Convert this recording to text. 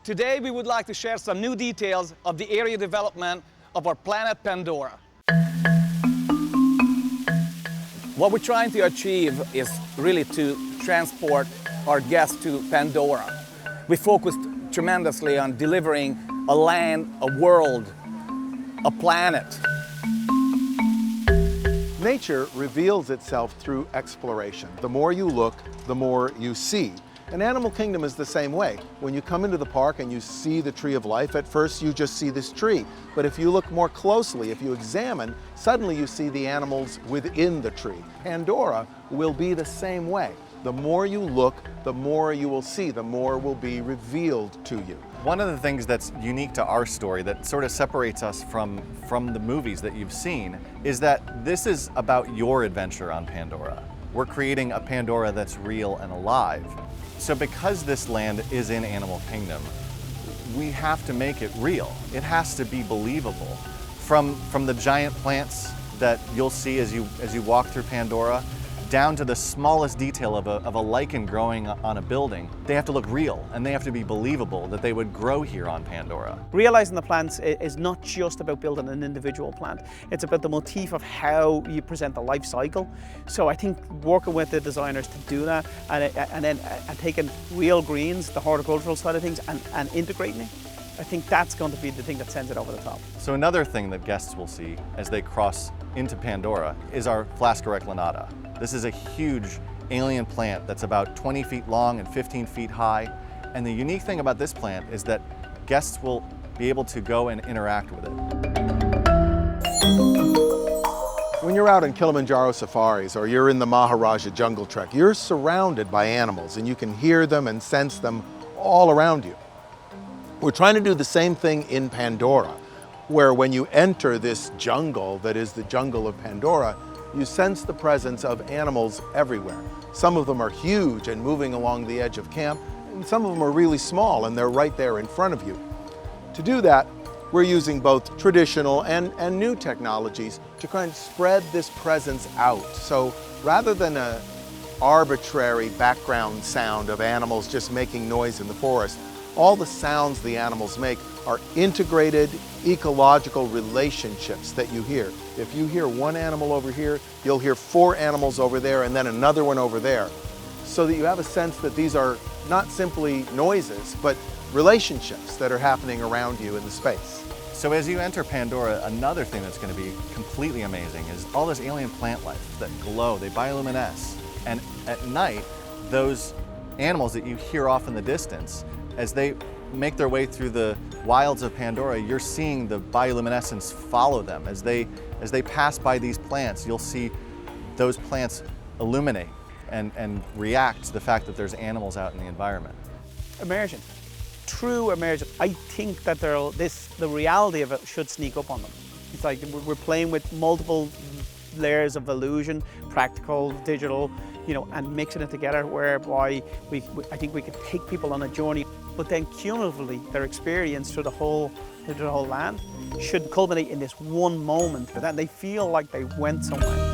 Today we would like to share some new details of the area development of our planet Pandora. What we're trying to achieve is really to transport our guests to Pandora. We focused tremendously on delivering a land, a world, a planet. Nature reveals itself through exploration. The more you look, the more you see. And Animal Kingdom is the same way. When you come into the park and you see the Tree of Life, at first you just see this tree. But if you look more closely, if you examine, suddenly you see the animals within the tree. Pandora will be the same way. The more you look, the more you will see, the more will be revealed to you. One of the things that's unique to our story that sort of separates us from the movies that you've seen is that this is about your adventure on Pandora. We're creating a Pandora that's real and alive. So because this land is in Animal Kingdom, we have to make it real. It has to be believable. From the giant plants that you'll see as you walk through Pandora, down to the smallest detail of a lichen growing on a building, they have to look real and they have to be believable that they would grow here on Pandora. Realizing the plants is not just about building an individual plant, it's about the motif of how you present the life cycle. So I think working with the designers to do that and then taking real greens, the horticultural side of things, and integrating it, I think that's going to be the thing that sends it over the top. So another thing that guests will see as they cross into Pandora is our Flasca reclinata. This is a huge alien plant that's about 20 feet long and 15 feet high. And the unique thing about this plant is that guests will be able to go and interact with it. When you're out in Kilimanjaro safaris or you're in the Maharaja Jungle Trek, you're surrounded by animals and you can hear them and sense them all around you. We're trying to do the same thing in Pandora, where when you enter this jungle that is the jungle of Pandora, you sense the presence of animals everywhere. Some of them are huge and moving along the edge of camp, and some of them are really small and they're right there in front of you. To do that, we're using both traditional and new technologies to kind of spread this presence out. So rather than an arbitrary background sound of animals just making noise in the forest, all the sounds the animals make are integrated ecological relationships that you hear. If you hear one animal over here, you'll hear 4 animals over there and then another one over there. So that you have a sense that these are not simply noises, but relationships that are happening around you in the space. So as you enter Pandora, another thing that's going to be completely amazing is all this alien plant life that glow, they bioluminesce. And at night, those animals that you hear off in the distance, as they make their way through the wilds of Pandora, you're seeing the bioluminescence follow them. As they pass by these plants, you'll see those plants illuminate and react to the fact that there's animals out in the environment. Immersion, true immersion. I think that the reality of it should sneak up on them. It's like we're playing with multiple layers of illusion, practical, digital, and mixing it together, whereby I think we can take people on a journey, but then cumulatively their experience through the whole land should culminate in this one moment, but then they feel like they went somewhere.